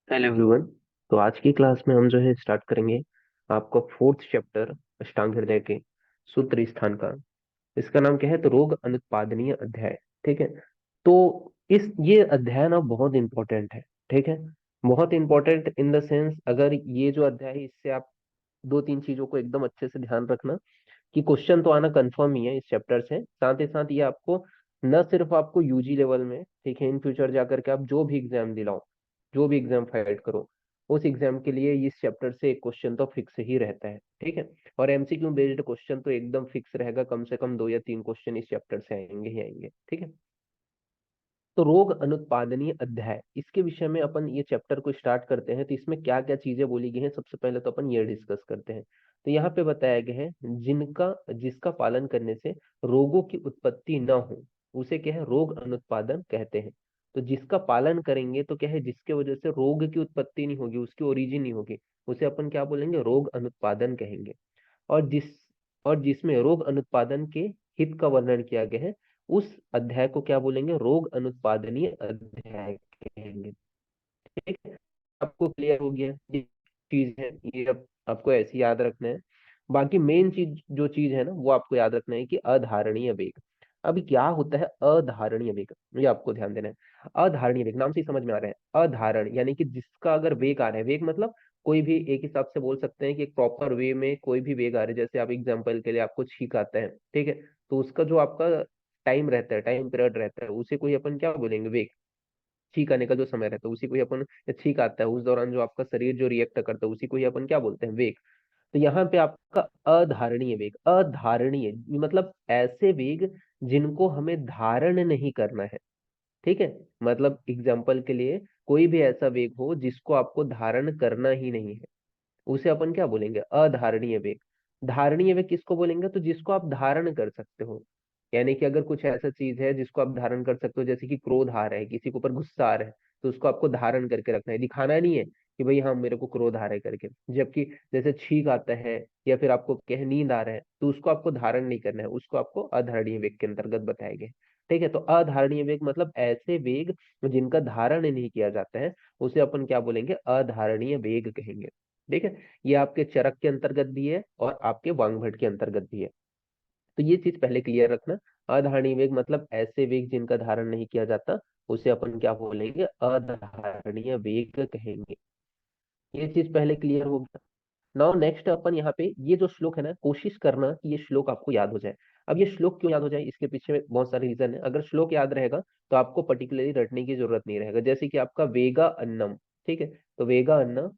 Hello everyone. तो आज की क्लास में हम जो है स्टार्ट करेंगे आपका फोर्थ चैप्टर अष्टांग हृदय के सूत्र स्थान का। इसका नाम क्या है? तो रोग अनुत्पादनीय अध्याय। ठीक है। तो इस ये अध्याय ना बहुत इंपॉर्टेंट है। ठीक है। बहुत इंपॉर्टेंट इन द सेंस, अगर ये जो अध्याय है इससे आप दो तीन चीजों को एकदम अच्छे से ध्यान रखना कि क्वेश्चन तो आना कंफर्म ही है इस चैप्टर से। साथ ही साथ ये आपको न सिर्फ आपको यूजी लेवल में, ठीक है, इन फ्यूचर जाकर के आप जो भी एग्जाम दिलाओ, जो भी एग्जाम फाइट करो, उस एग्जाम के लिए इस चैप्टर से एक क्वेश्चन तो फिक्स ही रहता है। ठीक है। और एमसीक्यू बेस्ड क्वेश्चन तो एकदम फिक्स रहेगा, कम से कम दो या तीन क्वेश्चन इस चैप्टर से आएंगे ही आएंगे। ठीक है। तो रोग अनुत्पादनीय अध्याय, इसके विषय में अपन ये चैप्टर को स्टार्ट करते हैं। तो इसमें क्या क्या चीजें बोली गई हैं, सबसे पहले तो अपन ये डिस्कस करते हैं। तो यहाँ पे बताया गया है, जिनका जिसका पालन करने से रोगों की उत्पत्ति न हो उसे क्या है? रोग अनुत्पादन कहते हैं। तो जिसका पालन करेंगे तो क्या है, जिसके वजह से रोग की उत्पत्ति नहीं होगी, उसकी ओरिजिन नहीं होगी, उसे अपन क्या बोलेंगे? रोग अनुत्पादन कहेंगे। और जिस और जिसमें रोग अनुत्पादन के हित का वर्णन किया गया है, उस अध्याय को क्या बोलेंगे? रोग अनुत्पादनीय अध्याय कहेंगे। ठीक है। आपको क्लियर हो गया ये चीज है? ये अब आपको ऐसे याद रखना है। बाकी मेन चीज जो चीज है ना, वो आपको याद रखना है कि अधारणीय वेग। अभी क्या होता है अधारणीय वेग, ये आपको ध्यान देना है। अधारणीय वेग नाम से ही समझ में आ रहा है। अधारण यानी कि जिसका अगर वेग आ रहा है, वेग मतलब कोई भी एक हिसाब से बोल सकते हैं कि एक प्रॉपर वे में कोई भी वेग आ रहा है। जैसे आप एग्जांपल के लिए आपको छींक आता है, ठीक है, तो उसका जो आपका टाइम रहता है, टाइम पीरियड रहता है, उसे कोई अपन क्या बोलेंगे? वेग। छींक आने का जो समय रहता है उसी को ही अपन, छींक आता है उस दौरान जो आपका शरीर जो रिएक्ट करता है उसी को ही अपन क्या बोलते हैं? वेग। तो यहाँ पे आपका अधारणीय वेग, अधारणीय मतलब ऐसे वेग जिनको हमें धारण नहीं करना है। ठीक है। मतलब एग्जाम्पल के लिए कोई भी ऐसा वेग हो जिसको आपको धारण करना ही नहीं है, उसे अपन क्या बोलेंगे? अधारणीय वेग। धारणीय वेग किसको बोलेंगे? तो जिसको आप धारण कर सकते हो। यानी कि अगर कुछ ऐसा चीज है जिसको आप धारण कर सकते हो, जैसे कि क्रोध आ रहा है, किसी के ऊपर गुस्सा आ रहा है, तो उसको आपको धारण करके रखना है, दिखाना नहीं है कि भाई हाँ मेरे को क्रोध आ रहा है करके। जबकि जैसे छींक आता है या फिर आपको कह नींद आ रहा है, तो उसको आपको धारण नहीं करना है, उसको आपको अधारणीय वेग के अंतर्गत बताया गया है। ठीक है। तो अधारणीय वेग मतलब ऐसे वेग जिनका धारण नहीं किया जाता है, उसे अपन क्या बोलेंगे? अधारणीय वेग कहेंगे। ठीक है। ये आपके चरक के अंतर्गत भी है और आपके वांगभट के अंतर्गत भी है। तो ये चीज पहले क्लियर रखना। अधारणीय वेग मतलब ऐसे वेग जिनका धारण नहीं किया जाता, उसे अपन क्या बोलेंगे? अधारणीय वेग कहेंगे। ये चीज पहले क्लियर हो गया। नाउ नेक्स्ट अपन यहाँ पे ये जो श्लोक है ना, कोशिश करना कि ये श्लोक आपको याद हो जाए। अब ये श्लोक क्यों याद हो जाए, इसके पीछे बहुत सारे रीजन है। अगर श्लोक याद रहेगा तो आपको पर्टिकुलरली रटने की जरूरत नहीं रहेगा। जैसे कि आपका वेगा अन्नम, ठीक है, तो वेगा अन्न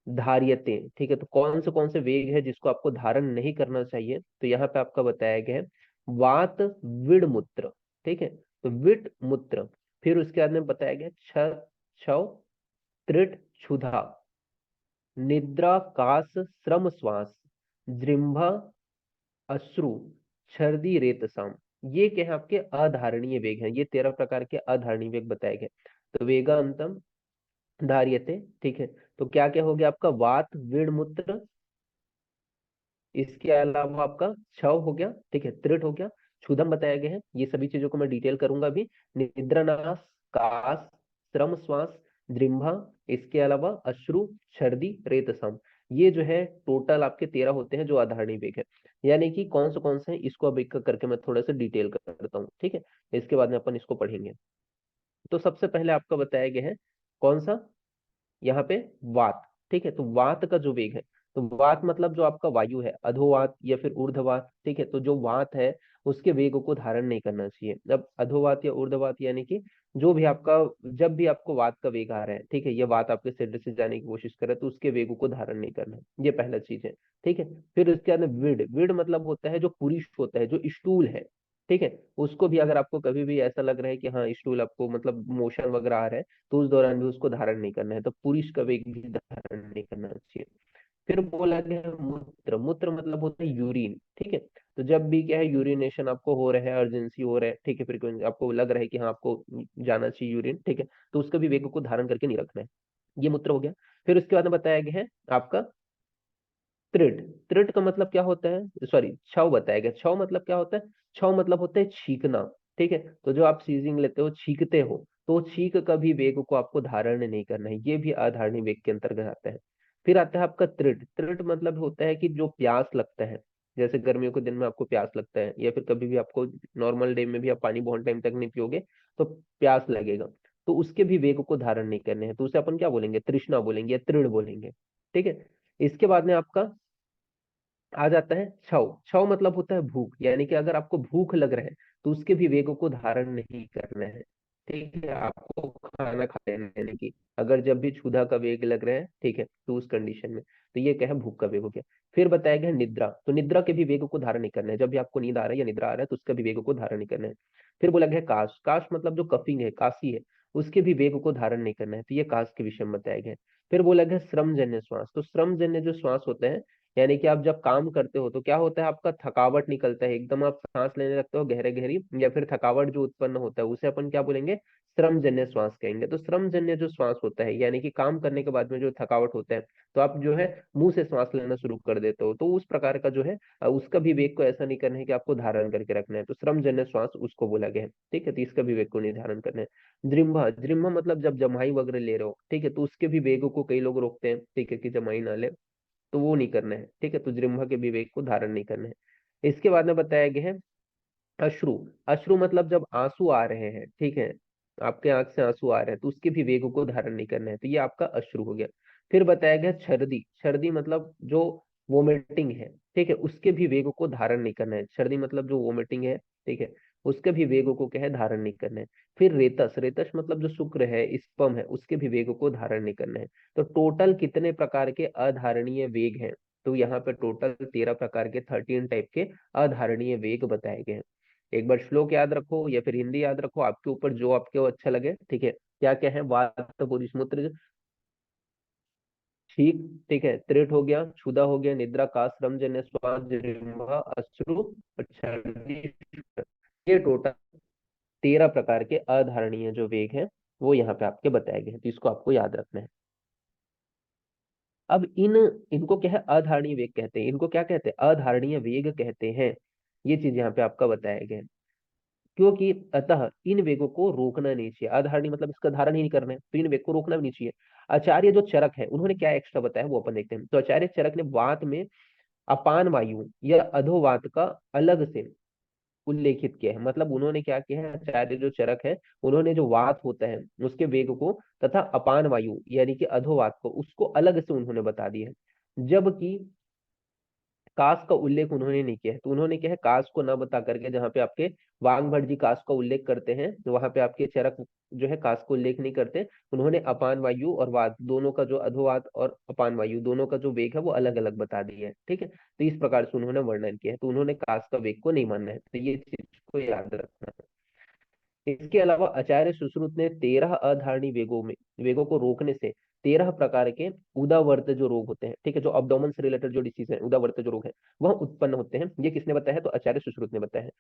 धार्यते, ठीक है, तो कौन से वेग है जिसको आपको धारण नहीं करना चाहिए? तो यहाँ पे आपका बताया गया है वात विड़ मूत्र। ठीक है। तो विट मूत्र, फिर उसके बाद में बताया गया छव त्रिट क्षुधा, निद्रा कास श्रम श्वास, जृंभा अश्रु, छर्दी रेतसाम। ये क्या है? आपके अधारणीय वेग हैं। ये 13 प्रकार के अधारणीय वेग बताए गए। तो वेगा अंतम धार्यते, ठीक है, तो क्या क्या हो गया आपका? वात विड़ मूत्र, इसके अलावा आपका छव हो गया, ठीक है, त्रिट हो गया, क्षुधम बताया गया है। ये सभी चीजों को मैं डिटेल करूंगा अभी। निद्रानाश, कास, श्रम श्वास, दृंभा, इसके अलावा अश्रु, छर्दी, रेतसम। ये जो है टोटल आपके 13 होते हैं जो आधारणी वेग है। यानी कि कौन से हैं, इसको अब एक करके मैं थोड़ा सा डिटेल करता हूँ। ठीक है। इसके बाद में अपन इसको पढ़ेंगे। तो सबसे पहले आपका बताया गया है कौन सा? यहाँ पे वात। ठीक है। तो वात का जो वेग है, तो वात मतलब जो आपका वायु है, अधोवात या फिर ऊर्ध्ववात। ठीक है। तो जो वात है उसके वेग को धारण नहीं करना चाहिए। जब अधोवात या ऊर्ध्ववात यानी कि जो भी आपका, जब भी आपको वात का वेग आ रहा है, ठीक है, ये वात आपके सिर से जाने की कोशिश करे, तो उसके वेग को धारण नहीं करना है। ये पहला चीज है। ठीक है। फिर उसके बाद विड, विड मतलब होता है जो पुरुष होता है, जो स्टूल है। ठीक है। उसको भी अगर आपको कभी भी ऐसा लग रहा है कि हाँ स्टूल आपको मतलब मोशन वगैरह आ रहा है, तो उस दौरान भी उसको धारण नहीं करना है। तो पुरुष का वेग भी धारण नहीं करना चाहिए। फिर बोला गया है मूत्र, मूत्र मतलब होता है यूरिन। ठीक है। तो जब भी क्या है यूरिनेशन आपको हो रहा है, अर्जेंसी हो रहा है, ठीक है, फ्रीक्वेंसी आपको लग रहा है कि हाँ आपको जाना चाहिए यूरिन, ठीक है, तो उसका भी वेग को धारण करके नहीं रखना है। ये मूत्र हो गया। फिर उसके बाद में बताया गया है आपका त्रिट। त्रिट का मतलब क्या होता है? सॉरी, छव बताया गया। छव मतलब क्या होता है? छव मतलब होता है छींकना। ठीक है। तो जो आप सीजिंग लेते हो, छींकते हो, तो छींक का भी वेग को आपको धारण नहीं करना है, ये भी अधारणी वेग के अंतर्गत आता है। फिर आता है आपका तृट। तृट मतलब होता है कि जो प्यास लगता है, जैसे गर्मियों के दिन में आपको प्यास लगता है, या फिर कभी भी आपको नॉर्मल डे में भी आप पानी बहुत टाइम तक नहीं पियोगे तो प्यास लगेगा, तो उसके भी वेग को धारण नहीं करने हैं, तो उसे अपन क्या बोलेंगे, तृष्णा बोलेंगे या तृण बोलेंगे। ठीक है। इसके बाद में आपका आ जाता है छव। छव मतलब होता है भूख, यानी कि अगर आपको भूख लग रहा है तो उसके भी वेगों को धारण नहीं करना है। ठीक है, आपको खाना खा लेना है, यानी कि अगर जब भी क्षुधा का वेग लग रहा है, ठीक है, तो उस कंडीशन में, तो ये क्या है, भूख का वेग हो गया। फिर बताया गया निद्रा। तो निद्रा के भी वेग को धारण नहीं करना है, जब भी आपको नींद आ रहा है या निद्रा आ रहा है तो उसका भी वेग को धारण नहीं करना है। फिर बोला गया काश। काश मतलब जो कफिंग है, काशी है, उसके भी वेग को धारण नहीं करना है, तो ये काश के विषय में बताया गया है। फिर बोला गया श्रमजन्य श्वास। तो श्रमजन्य जो श्वास होते हैं, यानी कि आप जब काम करते हो तो क्या होता है, आपका थकावट निकलता है, एकदम आप सांस लेने लगते हो गहरे गहरी, या फिर थकावट जो उत्पन्न होता है उसे अपन क्या बोलेंगे, श्रमजन्य श्वास कहेंगे। तो श्रमजन्य जो श्वास होता है, यानी कि काम करने के बाद में जो थकावट होता है, तो आप जो है मुंह से श्वास लेना शुरू कर देते हो, तो उस प्रकार का जो है उसका भी वेग को ऐसा नहीं करना है कि आपको धारण करके रखना है, तो श्रमजन्य श्वास उसको बोला गया है। ठीक है, तो इसका भी वेग को नहीं धारण करना है। जृंभा। जृंभा मतलब जब जमाई वगैरह ले रहे हो, ठीक है, तो उसके भी वेगों को कई लोग रोकते हैं, ठीक है, कि जमाई ना ले, तो वो नहीं करना है। ठीक है, तो जृंभा के विवेक को धारण नहीं करना है। इसके बाद में बताया गया है अश्रु। अश्रु मतलब जब आंसू आ रहे हैं, ठीक है, आपके आंख से आंसू आ रहे हैं, तो उसके भी वेग को धारण नहीं करना है, तो ये आपका अश्रु हो गया। फिर बताया गया छर्दी। छर्दी मतलब जो वोमिटिंग है, ठीक है, उसके भी वेग को धारण नहीं करना है। छर्दी मतलब जो वोमिटिंग है, ठीक है, उसके भी वेग को क्या है, धारण नहीं करना है। फिर रेतस। रेतस मतलब जो शुक्र है, स्पर्म है, उसके भी वेग को धारण नहीं करना है। तो टोटल कितने प्रकार के अधारणीय वेग हैं, तो यहाँ पे टोटल 13 प्रकार के 13 टाइप के अधारणीय वेग बताए गए हैं। एक बार श्लोक याद रखो या फिर हिंदी याद रखो, आपके ऊपर जो आपको अच्छा लगे। ठीक है, क्या क्या है, वात पुरुषमूत्र, ठीक, ठीक है, त्रिट हो गया, क्षुधा हो गया, निद्रा, का, श्रम जन्य श्वास, जिह्वा, अश्रु और छर्दी, ये टोटल 13 प्रकार के अधारणीय जो वेग हैं वो यहाँ पे आपके बताए गए हैं, तो इसको आपको याद रखना है। अब इनको क्या है, अधारणीय वेग कहते हैं, इनको क्या कहते हैं, अधारणीय वेग कहते हैं। ये चीज यहाँ पे आपका बताया गया है। क्योंकि अतः इन वेगों को रोकना नहीं चाहिए, अधारणी मतलब इसका धारण ही नहीं करना है, तो इन वेग को रोकना भी नहीं चाहिए। आचार्य जो चरक है, उन्होंने क्या एक्स्ट्रा बताया वो अपन देखते हैं। तो आचार्य चरक ने वात में अपान वायु या अधोवात का अलग से उल्लेखित किया है। मतलब उन्होंने क्या किया है, आचार्य जो चरक है, उन्होंने जो वात होता है उसके वेग को तथा अपान वायु यानी कि अधोवात को, उसको अलग से उन्होंने बता दिया है। जबकि कास का उल्लेख उन्होंने नहीं किया है, तो उन्होंने क्या है, कास को न बता करके, जहाँ पे आपके वांग भट्ट जी कास का उल्लेख करते हैं, तो वहां पे आपके चरक जो है कास को उल्लेख नहीं करते। उन्होंने अपान वायु और वात दोनों का जो अधोवात और अपान वायु दोनों का जो वेग है वो अलग अलग बता दिया है। ठीक है, तो इस प्रकार से उन्होंने वर्णन किया है, तो उन्होंने कास का वेग को नहीं मानना है, तो ये चीज को याद रखना है। इसके अलावा आचार्य सुश्रुत ने 13 अधारणी वेगों को रोकने से 13 प्रकार के उदावर्त जो रोग होते हैं, ठीक है, जो अब्डोमन से रिलेटेड जो डिसीज है, उदावर्त जो रोग है, वह उत्पन्न होते हैं। ये किसने बताया है, तो आचार्य सुश्रुत ने बताया है।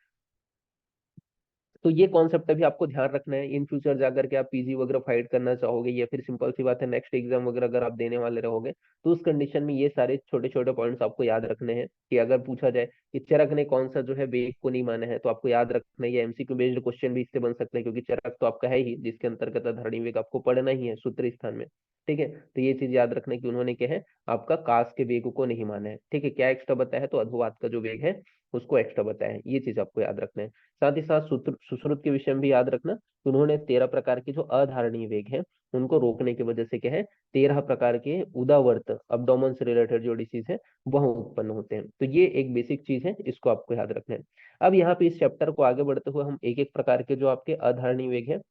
तो ये कॉन्सेप्ट अभी आपको ध्यान रखना है, इन फ्यूचर जाकर के आप पीजी वगैरह फाइट करना चाहोगे, या फिर सिंपल सी बात है नेक्स्ट एग्जाम वगैरह अगर आप देने वाले रहोगे, तो उस कंडीशन में ये सारे छोटे छोटे पॉइंट्स आपको याद रखने हैं। कि अगर पूछा जाए कि चरक ने कौन सा जो है वेग को नहीं माना है, तो आपको याद रखना है, ये एमसीक्यू बेस्ड क्वेश्चन भी इससे बन सकते हैं, क्योंकि चरक तो आपका है ही, जिसके अंतर्गत धरणी वेग आपको पढ़ना ही है सूत्र स्थान में। ठीक है, तो ये चीज याद रखना है कि उन्होंने क्या है, आपका कास के वेग को नहीं माना है। ठीक है, क्या एक्स्ट्रा बताया है, तो अधोवात का जो वेग है उसको एक्स्ट्रा बताया है, ये चीज आपको याद रखना है। साथ ही साथ सूत्र सुश्रुत के विषय में भी याद रखना, कि उन्होंने 13 प्रकार के जो अधारणीय वेग है उनको रोकने की वजह से क्या है, 13 प्रकार के उदावर्त अब्डोमन से रिलेटेड जो डिसीज है वह उत्पन्न होते हैं। तो ये एक बेसिक चीज है, इसको आपको याद रखना है। अब यहाँ पे इस चैप्टर को आगे बढ़ते हुए हम एक एक प्रकार के जो आपके अधारणीय वेग है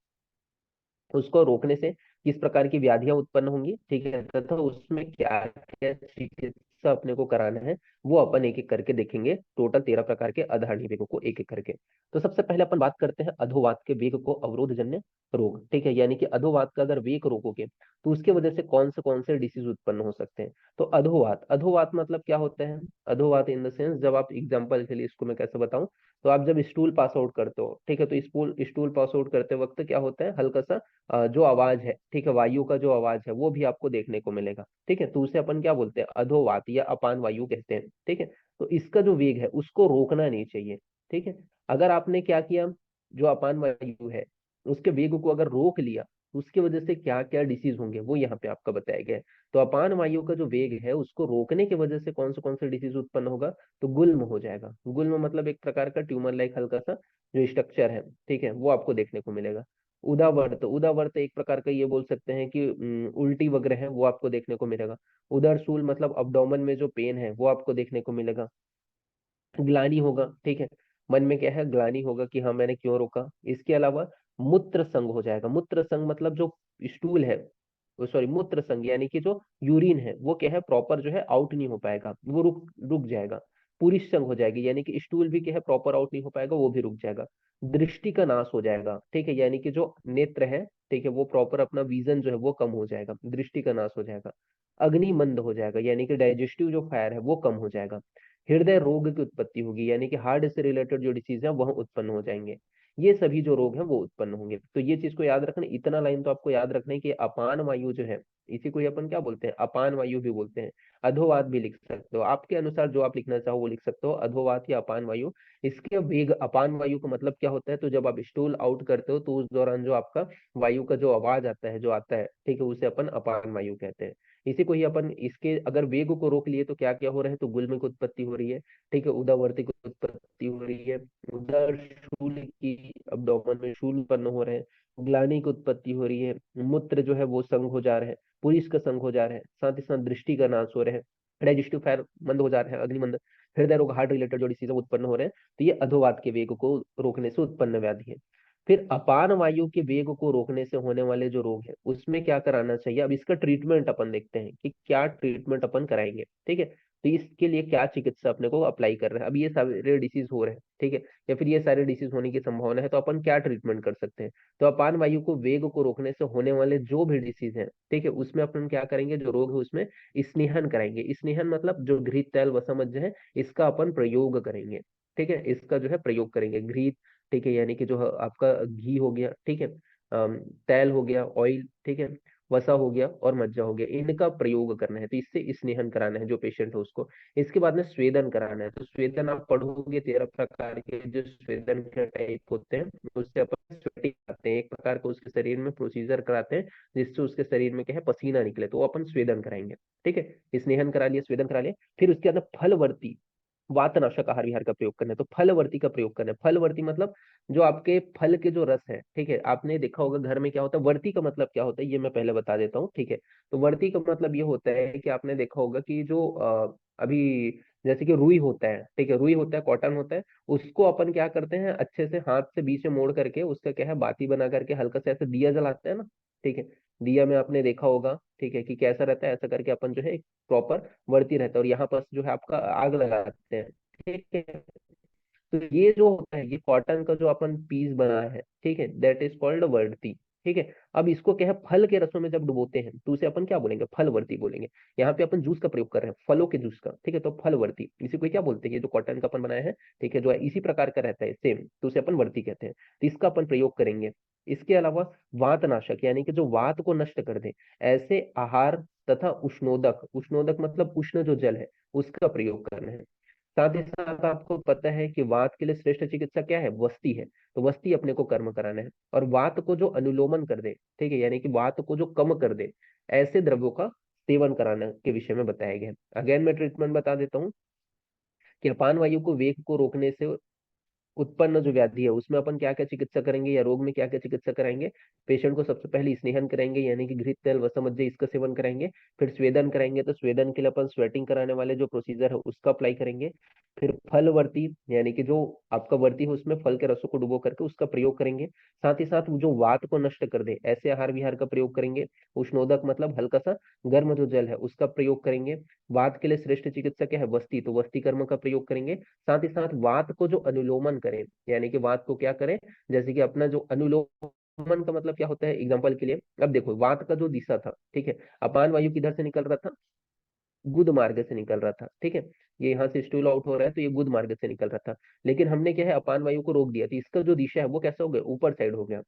उसको रोकने से किस प्रकार की व्याधियां उत्पन्न होंगी, ठीक है, तथा उसमें क्या क्या चिकित्सा अपने को कराना है, वो अपन एक एक करके देखेंगे। टोटल 13 प्रकार के अधारणी वेगों को एक एक करके। तो सबसे पहले अपन बात करते हैं अधोवात के वेग को अवरोध जन्य रोग। ठीक है, यानी कि अधोवात का अगर वेग रोकोगे तो उसके वजह से कौन से डिसीज उत्पन्न हो सकते हैं। तो अधोवात, अधोवात मतलब क्या होता है, अधोवात इन द सेंस, जब आप एग्जाम्पल के लिए इसको मैं कैसे बताऊं, तो आप जब स्टूल पास आउट करते हो, ठीक है, तो स्टूल स्टूल पास आउट करते वक्त क्या होता है, हल्का सा जो आवाज है, ठीक है, वायु का जो आवाज है वो भी आपको देखने को मिलेगा। ठीक है, तो उसे अपन क्या बोलते हैं, अधोवात या अपान वायु कहते हैं। ठीक है, तो इसका जो वेग है उसको रोकना नहीं चाहिए। ठीक है, अगर आपने क्या किया, जो अपान वायु है उसके वेग को अगर रोक लिया तो उसकी वजह से क्या क्या डिसीज होंगे वो यहाँ पे आपका बताया गया है। तो अपान वायु का जो वेग है उसको रोकने की वजह से कौन से डिसीज उत्पन्न होगा, तो गुल्म हो जाएगा। गुल्म मतलब एक प्रकार का ट्यूमर लाइक हल्का सा जो स्ट्रक्चर है, ठीक है, वो आपको देखने को मिलेगा। उदावर्त, उदावर्त एक प्रकार का ये बोल सकते हैं कि उल्टी वगैरह है वो आपको देखने को मिलेगा। उदरसूल मतलब अब्डोमन में जो पेन है वो आपको देखने को मिलेगा। ग्लानि होगा, ठीक है, मन में क्या है, ग्लानि होगा कि हाँ मैंने क्यों रोका। इसके अलावा मूत्र संग हो जाएगा। मूत्र संग मतलब जो स्टूल है, सॉरी मूत्र संग यानी कि जो यूरिन है वो क्या है, प्रॉपर जो है आउट नहीं हो पाएगा, वो रुक रुक जाएगा। पुरुष संग हो जाएगी, यानी कि स्टूल भी क्या है प्रॉपर आउट नहीं हो पाएगा, वो भी रुक जाएगा। दृष्टि का नाश हो जाएगा, ठीक है, यानी कि जो नेत्र है, ठीक है, वो प्रॉपर अपना विजन जो है वो कम हो जाएगा, दृष्टि का नाश हो जाएगा। अग्नि मंद हो जाएगा, यानी कि डाइजेस्टिव जो फायर है वो कम हो जाएगा। हृदय रोग की उत्पत्ति होगी, यानी कि हार्ट से रिलेटेड जो डिसीज है वह उत्पन्न हो जाएंगे। ये सभी जो रोग हैं वो उत्पन्न होंगे। तो ये चीज को याद रखना, इतना लाइन तो आपको याद रखना है कि अपान वायु जो है, इसी को ही अपन क्या बोलते हैं, अपान वायु भी बोलते हैं। अधोवात भी लिख सकते हो, आपके अनुसार जो आप लिखना चाहो वो लिख सकते हो, अधोवात या अपान वायु। इसके वेग, अपान वायु का मतलब क्या होता है, तो जब आप स्टूल आउट करते हो तो उस दौरान जो आपका वायु का जो आवाज आता है, जो आता है, ठीक है, उसे अपन अपान वायु कहते हैं। इसी को ही अपन, इसके अगर वेग को रोक लिए तो क्या क्या हो रहा है, तो गुल्म की उत्पत्ति हो रही है, ठीक है, उदावर्ती की उत्पत्ति हो रही है, उदर शूल की, अब्डोमन में शूल उत्पन्न हो रहे हैं, ग्लानि की उत्पत्ति हो रही है, मूत्र जो है वो संग हो जा रहे हैं, पुरुष का संग हो जा रहे हैं, साथ ही साथ दृष्टि का नाश हो रहे हैं, डाइजेस्टिव फायर मंद हो जा रहे हैं, अग्निमंद, हृदय रोग, हार्ट रिलेटेड जो डिसीज उत्पन्न हो रहे हैं, तो ये अधोवात के वेग को रोकने से उत्पन्न व्याधि है। फिर अपान वायु के वेग को रोकने से होने वाले जो रोग है उसमें क्या कराना चाहिए, अब इसका ट्रीटमेंट अपन देखते हैं कि क्या ट्रीटमेंट अपन कराएंगे, ठीक है। तो इसके लिए क्या चिकित्सा अपने को अप्लाई कर रहे हैं, अब ये सारे डिसीज हो रहे हैं, ठीक है, या फिर ये सारे डिसीज होने की संभावना है, तो अपन क्या ट्रीटमेंट कर सकते हैं। तो अपान वायु को वेग को रोकने से होने वाले जो भी डिसीज है, ठीक है, उसमें अपन क्या करेंगे, जो रोग है उसमें स्नेहन कराएंगे। स्नेहन मतलब जो घृत तैल वसमज्ज है इसका अपन प्रयोग करेंगे, ठीक है, इसका जो है प्रयोग करेंगे, घृत, ठीक है, यानी कि जो आपका घी हो गया, ठीक है, तेल हो गया, ऑयल, ठीक है, वसा हो गया और मज्जा हो गया, इनका प्रयोग करना है। तो इससे स्नेहन कराना है जो पेशेंट है उसको। इसके बाद में स्वेदन कराना है। तो स्वेदन आप पढ़ोगे 13 प्रकार के जो स्वेदन के टाइप होते हैं, उससे अपन स्वेटिंग कराते हैं, एक प्रकार का उसके शरीर में प्रोसीजर कराते हैं जिससे उसके शरीर में क्या है, पसीना निकले, तो वो अपन स्वेदन कराएंगे, ठीक है। स्नेहन करा लिया, स्वेदन करा लिया, फिर उसके अंदर फलवर्ती वातनाशक आहार विहार का प्रयोग करना है। तो फलवर्ती का प्रयोग करना है। फलवर्ती मतलब जो आपके फल के जो रस है, ठीक है, आपने देखा होगा घर में क्या होता है, वर्ती का मतलब क्या होता है ये मैं पहले बता देता हूँ, ठीक है। तो वर्ती का मतलब ये होता है कि आपने देखा होगा कि जो अभी जैसे कि रुई होता है, ठीक है, रुई होता है, कॉटन होता है, उसको अपन क्या करते हैं, अच्छे से हाथ से बीच में मोड़ करके उसका क्या है, बाती बना करके हल्का सा ऐसे दिया जलाते हैं ना, ठीक है। दिया में आपने देखा होगा, ठीक है, कि कैसा रहता है, ऐसा करके अपन जो है प्रॉपर वर्ती रहता है और यहाँ पर जो है आपका आग लगाते हैं, ठीक है। तो ये जो होता है, ये कॉटन का जो अपन पीस बनाया है, ठीक है, दैट इज कॉल्ड वर्ती, ठीक है। अब इसको क्या है, फल के रसों में जब डुबोते हैं तो उसे अपन क्या बोलेंगे, फलवर्ती बोलेंगे। यहाँ पे अपन जूस का प्रयोग कर रहे हैं, फलों के जूस का, ठीक है, तो फलवर्ती, इसी को क्या बोलते हैं, ये जो कॉटन का अपन बनाया है, ठीक है, जो है इसी प्रकार का रहता है सेम, तो उसे अपन वर्ती कहते हैं, तो इसका अपन प्रयोग करेंगे। इसके अलावा वातनाशक, यानी कि जो वात को नष्ट कर दे ऐसे आहार तथा उष्णोदक, उष्णोदक मतलब उष्ण जो जल है उसका प्रयोग करना है। साथ ही साथ आपको पता है कि वात के लिए श्रेष्ठ चिकित्सा क्या है, वस्ती है। तो वस्ती अपने को कर्म कराना है और वात को जो अनुलोमन कर दे, ठीक है, यानी कि वात को जो कम कर दे ऐसे द्रव्यों का सेवन कराने के विषय में बताया गया है। अगेन मैं ट्रीटमेंट बता देता हूँ कि अपान वायु को वेग को रोकने से उत्पन्न जो व्याधि है उसमें अपन क्या क्या चिकित्सा करेंगे या रोग में क्या क्या चिकित्सा कराएंगे। पेशेंट को सबसे पहले स्नेहन करेंगे, यानी कि घृत तेल वसमज्ज इसका सेवन कराएंगे। फिर स्वेदन कराएंगे, तो स्वेदन के लिए अपन स्वेटिंग कराने वाले जो प्रोसीजर है उसका अप्लाई करेंगे। फिर फल वर्ती, यानी कि जो आपका वर्ती है उसमें फल के रसों को डुबो करके उसका प्रयोग करेंगे। साथ ही साथ जो वात को नष्ट कर दे ऐसे आहार विहार का प्रयोग करेंगे। उष्णोदक मतलब हल्का सा गर्म जो जल है उसका प्रयोग करेंगे। वात के लिए श्रेष्ठ चिकित्सा क्या है, वस्ती, तो वस्ती कर्म का प्रयोग करेंगे। साथ ही साथ वात को जो अनुलोमन करें, यानी कि वात को क्या करें, जैसे कि अपना जो अनुलोमन का मतलब क्या होता है, एग्जांपल के लिए अब देखो वात का जो दिशा था, ठीक है, अपान वायु किधर से निकल रहा था, गुद मार्ग से निकल रहा था, ठीक है। ये यहाँ से स्टूल आउट हो रहा है तो ये गुद मार्ग से निकल रहा था, लेकिन हमने क्या है अपान वायु को रोक दिया, तो इसका जो दिशा है वो कैसा हो गया, ऊपर साइड हो गया।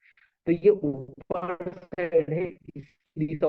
तो ये ऊपर साइड है, इस दिशा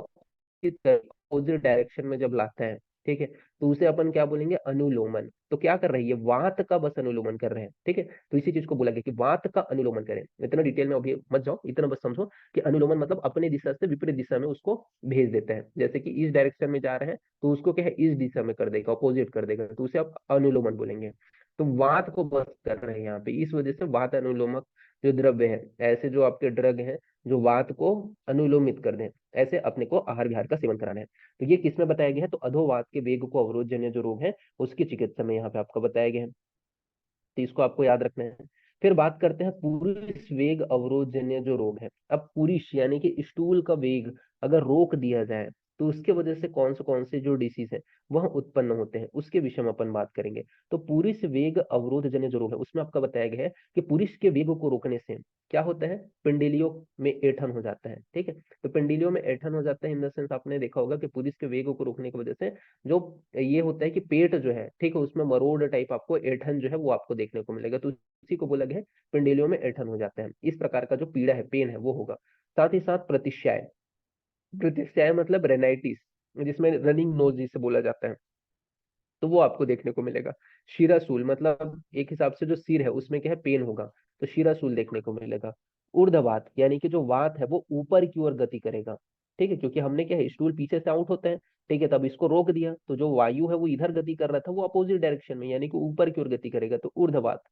अपोजिट डायरेक्शन में जब लाता है, ठीक है, तो उसे अपन क्या बोलेंगे, अनुलोमन। तो क्या कर रही है, वात का बस अनुलोमन कर रहे हैं, ठीक है। तो इसी चीज को बोला गया कि वात का अनुलोमन करें। इतना डिटेल में अभी मत जाओ, इतना बस समझो कि अनुलोमन मतलब अपने दिशा से विपरीत दिशा में उसको भेज देते हैं। जैसे कि इस डायरेक्शन में जा रहे हैं तो उसको क्या है, इस दिशा में कर देगा, अपोजिट कर देगा, तो उसे आप अनुलोमन बोलेंगे। तो वात को बस कर रहे हैं यहाँ पे, इस वजह से वात अनुलोमक जो द्रव्य है, ऐसे जो आपके ड्रग हैं जो वात को अनुलोमित कर दें, ऐसे अपने को आहार विहार का सेवन कराना है। तो ये किसमें बताया गया है, तो अधोवात के वेग को अवरोध जन्य जो रोग है उसकी चिकित्सा में यहाँ पे आपको बताया गया है। तो इसको आपको याद रखना है। फिर बात करते हैं पुरुष वेग अवरोध जन्य जो रोग है। अब पुरुष यानी कि स्टूल का वेग अगर रोक दिया जाए तो उसके वजह से कौन से जो डिसीज है वह उत्पन्न होते हैं, उसके विषय में अपन बात करेंगे। तो पुरुष वेग अवरोध जन्य जो रोग है उसमें आपका बताया गया है कि पुरुष के वेग को रोकने से क्या होता है, पिंडलियों में ऐंठन हो जाता है, ठीक है। तो पिंडलियों में ऐंठन हो जाता है इन द सेंस, आपने देखा होगा कि पुरुष के वेग को रोकने की वजह से जो ये होता है कि पेट जो है, ठीक है, उसमें मरोड़ टाइप आपको ऐंठन जो है वो आपको देखने को मिलेगा। तो उसी को बोला गया है पिंडलियों में ऐंठन हो जाता है, इस प्रकार का जो पीड़ा है, पेन है, वो होगा। साथ ही साथ प्रतिश्याय, प्रतिश्याय मतलब रेनाइटिस, जिसमें रनिंग नोज जिसे बोला जाता है, तो वो आपको देखने को मिलेगा। शिराशूल मतलब एक हिसाब से जो सिर है उसमें क्या है, पेन होगा, तो शिराशूल देखने को मिलेगा। ऊर्ध्ववात यानी कि जो वात है वो ऊपर की ओर गति करेगा, ठीक है, क्योंकि हमने क्या है, स्टूल पीछे से आउट होते हैं, ठीक है, तब इसको रोक दिया तो जो वायु है वो इधर गति कर रहा था वो अपोजिट डायरेक्शन में यानी कि ऊपर की ओर गति करेगा, तो ऊर्ध्ववात।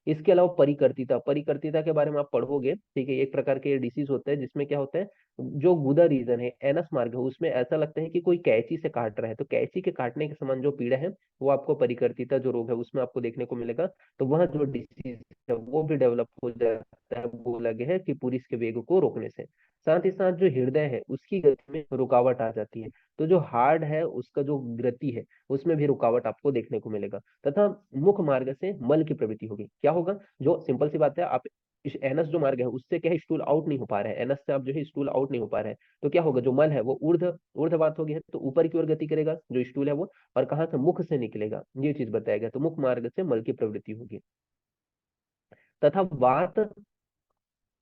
इसके अलावा परिकर्तिता, परिकर्तिता के बारे में आप पढ़ोगे, ठीक है, एक प्रकार के डिसीज होते हैं जिसमें क्या होता है, जो गुदा रीजन है, एनस मार्ग है, उसमें ऐसा लगता है कि कोई कैंची से काट रहा है, तो कैंची के काटने के समान जो पीड़ा है वो आपको परिकर्तिता जो रोग है उसमें आपको देखने को मिलेगा। तो वह जो डिसीज है वो भी डेवलप हो जाता है, वो लगे है कि पुरुष के वेग को रोकने से। साथ ही साथ जो हृदय है उसकी गति में रुकावट आ जाती है, तो जो हार्ट है उसका जो गति है उसमें भी रुकावट आपको देखने को मिलेगा। तथा मुख मार्ग से मल की प्रवृत्ति होगी, क्या होगा, जो सिंपल सी बात है, आप इस एनस जो मार्ग है उससे क्या है, स्टूल आउट नहीं हो पा रहा है, एनस से आप जो है स्टूल आउट नहीं हो पा रहे हैं, तो क्या होगा, जो मल है वो ऊर्ध्ववात हो गया है, तो ऊपर की ओर गति करेगा जो स्टूल है वो, और कहाँ से, मुख से निकलेगा, ये चीज बताया गया, तो मुख मार्ग से मल की प्रवृत्ति होगी। तथा वात,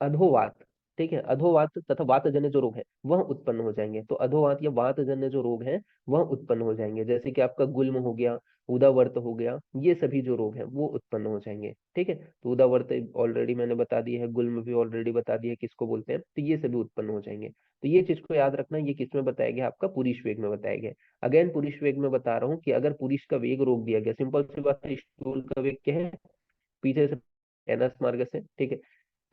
अधोवात, ठीक है, अधोवात तथा वातजन्य जो रोग है वह उत्पन्न हो जाएंगे। तो अधोवात या वातजन्य जो रोग है वह उत्पन्न हो जाएंगे, जैसे कि आपका गुल्म हो गया, उदावर्त हो गया, ये सभी जो रोग है वो उत्पन्न हो जाएंगे, ठीक है। तो उदावर्त ऑलरेडी मैंने बता दिया है, गुल्म भी ऑलरेडी बता दिया है किसको बोलते हैं, तो ये सभी उत्पन्न हो जाएंगे। तो ये चीज को याद रखना, ये किसमें बताया गया, आपका पुरुष वेग में बताया गया। अगेन पुरुष वेग में बता रहा हूँ कि अगर पुरुष का वेग रोक दिया गया, सिंपल सी बात है, स्टूल का वेग क्या है, पीछे से एनस मार्ग से, ठीक है,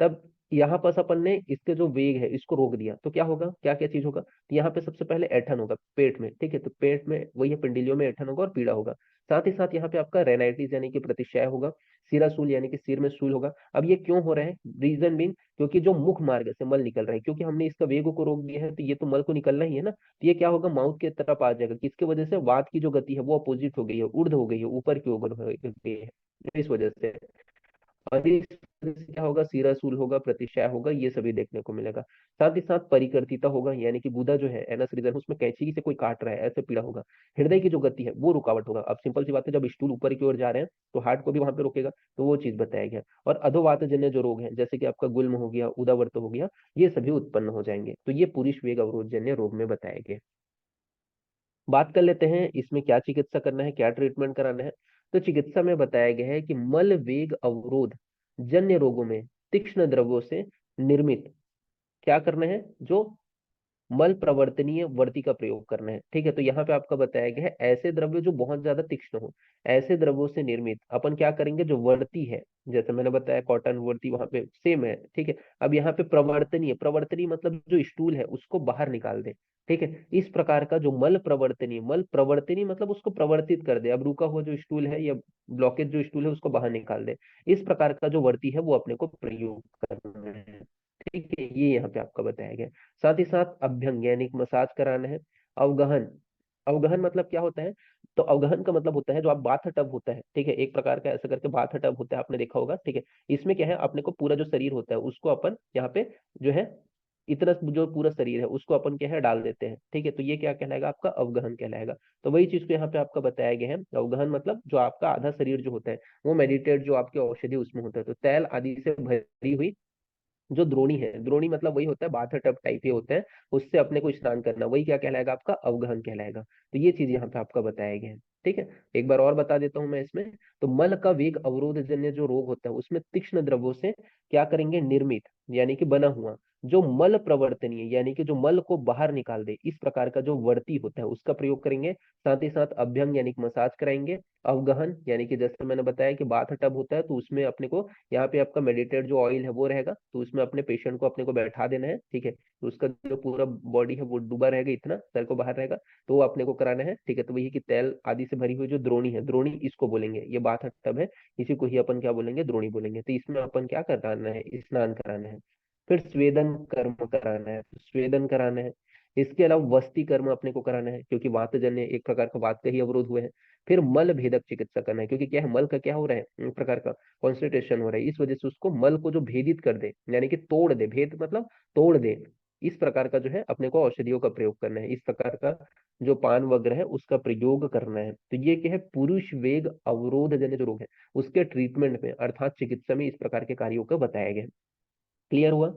तब यहाँ पर अपन ने इसके जो वेग है इसको रोक दिया तो क्या होगा, क्या क्या चीज होगा, तो यहाँ पे सबसे पहले ऐठन होगा पेट में, ठीक है, तो पेट में वही है, पिंडलियों में ऐठन होगा और पीड़ा होगा। साथ ही साथ यहाँ पे आपका रेनाइटिस यानी कि प्रतिशय होगा, सिरासूल यानी कि सिर में सूल होगा। अब ये क्यों हो रहा है, रीजन बीइंग क्योंकि जो मुख मार्ग से मल निकल रहा है, क्योंकि हमने इसका वेग को रोक दिया है तो ये तो मल को निकलना ही है ना, तो ये क्या होगा, माउथ के तरफ आ जाएगा, किसकी वजह से, वात की जो गति है वो अपोजिट हो गई है, ऊर्ध्व हो गई है, ऊपर की ओर हो गई है, इस वजह से। और इस वजह से क्या होगा, सीरासूल होगा, प्रतिशय होगा, ये सभी देखने को मिलेगा। साथ ही साथ परिकर्तिता होगा, यानी कि बुधा जो है एनस रीजन उसमें कैंची से कोई काट रहा है ऐसे पीड़ा होगा। हृदय की जो गति है वो रुकावट होगा, अब सिंपल सी बात है, जब स्टूल ऊपर की ओर जा रहे हैं तो हार्ट को भी वहां पे रोकेगा, तो वो चीज बताया गया। और अधोवात जन्य जो रोग है जैसे कि आपका गुल्म हो गया, उदावर्त हो गया, ये सभी उत्पन्न हो जाएंगे, तो ये पुरुष वेग अवरोध जन्य रोग में बताए गए। बात कर लेते हैं इसमें क्या चिकित्सा करना है, क्या ट्रीटमेंट कराना है। तो चिकित्सा में बताया गया है कि मल वेग अवरोध जन्य रोगों में तीक्ष्ण द्रव्यों से निर्मित क्या करना है, जो मल प्रवर्तनीय वर्ती का प्रयोग करना है, ठीक है। तो यहाँ पे आपका बताया गया है ऐसे द्रव्य जो बहुत ज्यादा तीक्ष्ण हो, ऐसे द्रव्यों से निर्मित अपन क्या करेंगे, जो वर्ती है, जैसे मैंने बताया कॉटन वर्ती वहां पे सेम है, ठीक है। अब यहाँ पे प्रवर्तनीय, प्रवर्तनीय मतलब जो स्टूल है उसको बाहर निकाल दे, ठीक है। इस प्रकार का जो मल प्रवर्तनीय, मल प्रवर्तनीय मतलब उसको प्रवर्तित कर दे, अब रुका हुआ जो स्टूल है या ब्लॉकेज जो स्टूल है उसको बाहर निकाल दे, इस प्रकार का जो वर्ती है वो अपने को प्रयोग करना है, ठीक है, ये यहाँ पे आपका बताया गया है। साथ ही साथ अभ्यंग यानी कि मसाज कराना है। अवगहन, अवगहन मतलब क्या होता है, तो अवगहन का मतलब होता है जो आप बाथ टब होता है, ठीक है, एक प्रकार का ऐसा करके बाथ टब होता है, आपने देखा होगा, ठीक है। इसमें क्या है, अपने को पूरा जो शरीर होता है उसको अपन यहाँ पे जो है, इतना जो पूरा शरीर है उसको अपन क्या है डाल देते हैं, ठीक है, तो ये क्या कहलाएगा, आपका अवगहन कहलाएगा। तो वही चीज को यहाँ पे आपका बताया गया है, अवगहन मतलब जो आपका आधा शरीर जो होता है वो मेडिटेट जो आपके औषधि उसमें होता है, तो तैल आदि से भरी हुई जो द्रोणी है, द्रोणी मतलब वही होता है, बाथटब टाइप ही होता है, उससे अपने को स्नान करना, वही क्या कहलाएगा आपका, अवगहन कहलाएगा। तो ये चीज यहाँ पे आपका बताया गया है। ठीक है, एक बार और बता देता हूं मैं इसमें। तो मल का वेग अवरोध जन्य जो रोग होता है उसमें तीक्ष्ण द्रव्यों से क्या करेंगे, निर्मित यानी कि बना हुआ जो मल प्रवर्तनीय यानी कि जो मल को बाहर निकाल दे, इस प्रकार का जो वर्ती होता है उसका प्रयोग करेंगे। साथ ही साथ अभ्यंग यानी कि मसाज कराएंगे। अवगहन यानी कि जैसे मैंने बताया कि बाथ टब होता है तो उसमें अपने को यहाँ पे आपका मेडिटेट जो ऑयल है वो रहेगा, तो उसमें अपने पेशेंट को अपने को बैठा देना है। ठीक है, तो उसका जो पूरा बॉडी है वो डूबा रहेगा, इतना सर को बाहर रहेगा, तो वो अपने को कराना है। ठीक है, तो वही की तेल आदि से भरी हुई जो द्रोणी है, द्रोणी इसको बोलेंगे, ये बाथ टब है, इसी को ही अपन क्या बोलेंगे, द्रोणी बोलेंगे। तो इसमें अपन क्या कराना है, स्नान कराना है। फिर स्वेदन कर्म कराना है, स्वेदन कराना है। इसके अलावा वस्ती कर्म अपने को कराना है, क्योंकि वातजन्य एक प्रकार का वात का ही अवरोध हुए हैं। फिर मल भेदक चिकित्सा करना है, क्योंकि क्या है, मल का क्या हो रहा है, एक प्रकार का कॉन्सेंट्रेशन हो रहा है, इस वजह से उसको मल को जो भेदित कर दे यानी कि तोड़ दे, भेद मतलब तोड़ दे, इस प्रकार का जो है अपने को औषधियों का प्रयोग करना है, इस प्रकार का जो पान वगैरह है उसका प्रयोग करना है। तो ये क्या है, पुरुष वेग अवरोध जन्य जो रोग है उसके ट्रीटमेंट में अर्थात चिकित्सा में इस प्रकार के कार्यों का बताया गया है। क्लियर हुआ।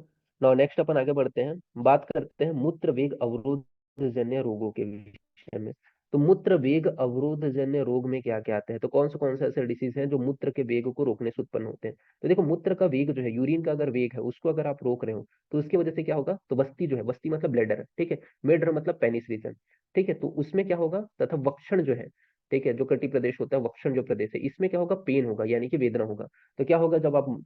नाउ नेक्स्ट अपन आगे बढ़ते हैं, बात करते हैं मूत्र वेग अवरोध जन्य रोगों के विषय में। तो मूत्र वेग अवरोध जन्य रोग में क्या क्या आते हैं, तो कौन से ऐसे डिसीज हैं जो मूत्र के वेग को रोकने से उत्पन्न होते हैं। तो देखो, मूत्र का वेग जो है, यूरिन का अगर वेग है उसको अगर आप रोक रहे हो तो उसकी वजह से क्या होगा, तो वस्ती जो है, वस्ती मतलब ब्लैडर, ठीक है, मेडर मतलब पेनिस रीजन, ठीक है, तो उसमें क्या होगा, तथा वक्षण जो है, ठीक है, जो कटी प्रदेश होता है, वक्षण जो प्रदेश है, इसमें क्या होगा, पेन होगा यानी कि वेदना होगा। तो क्या होगा, जब आप,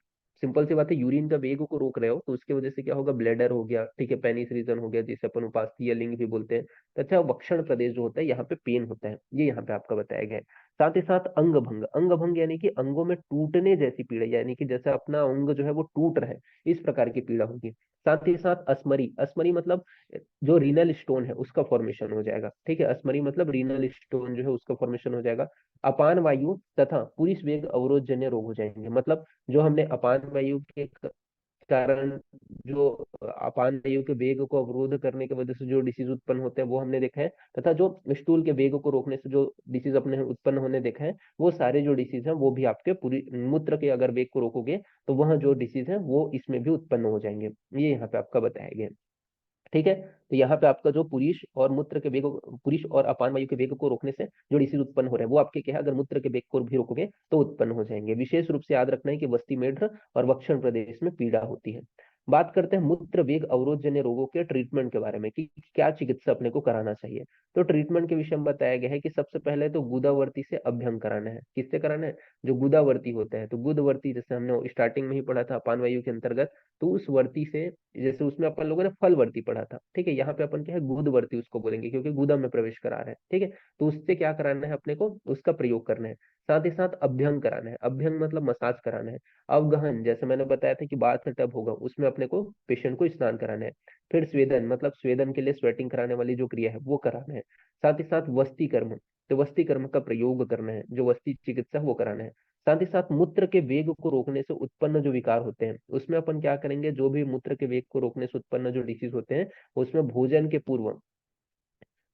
सिंपल सी बात है, यूरिन का वेग को रोक रहे हो तो उसकी वजह से क्या होगा, ब्लैडर हो गया, ठीक है, पेनिस रीजन हो गया, जिसे अपन उपास्थीय लिंग भी बोलते हैं। तो अच्छा, वक्षण प्रदेश जो होता है यहाँ पे पेन होता है, ये यहाँ पे आपका बताया गया है। साथ ही साथ अंग भंग, अंग भंग यानी कि अंगों में टूटने जैसी पीड़ा, यानी कि जैसे अपना अंग जो है वो टूट रहा है, इस प्रकार की पीड़ा होगी। साथ ही साथ अस्मरी, अस्मरी मतलब जो रीनल स्टोन है उसका फॉर्मेशन हो जाएगा। ठीक है, अस्मरी मतलब रीनल स्टोन जो है उसका फॉर्मेशन हो जाएगा। अपान वायु तथा पुरुष वेग अवरोध जन्य रोग हो जाएंगे, मतलब जो हमने अपान वायु के कारण, जो अपान वायु के वेग को अवरोध करने की वजह से जो डिसीज उत्पन्न होते हैं वो हमने देखा है, तथा जो स्टूल के वेग को रोकने से जो डिसीज अपने उत्पन्न होने देखा है, वो सारे जो डिसीज हैं वो भी आपके पूरी मूत्र के अगर वेग को रोकोगे तो वह जो डिसीज है वो इसमें भी उत्पन्न हो जाएंगे। ये यहाँ पे आपका बताया गया है। ठीक है, तो यहाँ पे आपका जो पुरुष और मूत्र के वेग, पुरुष और अपान वायु के वेग को रोकने से जो डिसीज उत्पन्न हो रहे हैं वो आपके क्या है, अगर मूत्र के वेग को भी रोकोगे तो उत्पन्न हो जाएंगे। विशेष रूप से याद रखना है कि वस्ती मेढ्र और वक्षण प्रदेश में पीड़ा होती है। बात करते हैं मूत्र वेग अवरोध जन्य रोगों के ट्रीटमेंट के बारे में कि क्या चिकित्सा अपने को कराना चाहिए। तो ट्रीटमेंट के विषय में बताया गया है कि सबसे पहले तो गुदावर्ती से अभ्यंग कराना है। किससे कराना है, जो गुदावर्ती होता है, तो गुदवर्ती जैसे हमने स्टार्टिंग में ही पढ़ा था अपान वायु के अंतर्गत, तो उस वर्ती से, जैसे उसमें अपन लोगों ने फल वर्ती पढ़ा था, ठीक है, यहाँ पे अपन क्या है, गुद वर्ती उसको बोलेंगे, क्योंकि गुदा में प्रवेश करा रहे हैं। ठीक है, तो उससे क्या कराना है अपने को, उसका प्रयोग करना है। साथ ही साथ अभ्यंग कराना है, अभ्यंग मतलब मसाज कराना है। अवगहन जैसे मैंने बताया था कि बाथ टब होगा उसमें अपने को पेशेंट को स्नान कराना है। फिर स्वेदन मतलब स्वेदन के लिए स्वेटिंग कराने वाली जो क्रिया है वो कराना है। साथ ही साथ वस्ती कर्म, तो वस्ती कर्म का प्रयोग करना है, जो वस्ती चिकित्सा है वो कराना है। साथ ही साथ मूत्र के वेग को रोकने से उत्पन्न जो विकार होते हैं उसमें अपन क्या करेंगे, जो भी मूत्र के वेग को रोकने से उत्पन्न जो डिसीज होते हैं उसमें भोजन के पूर्व,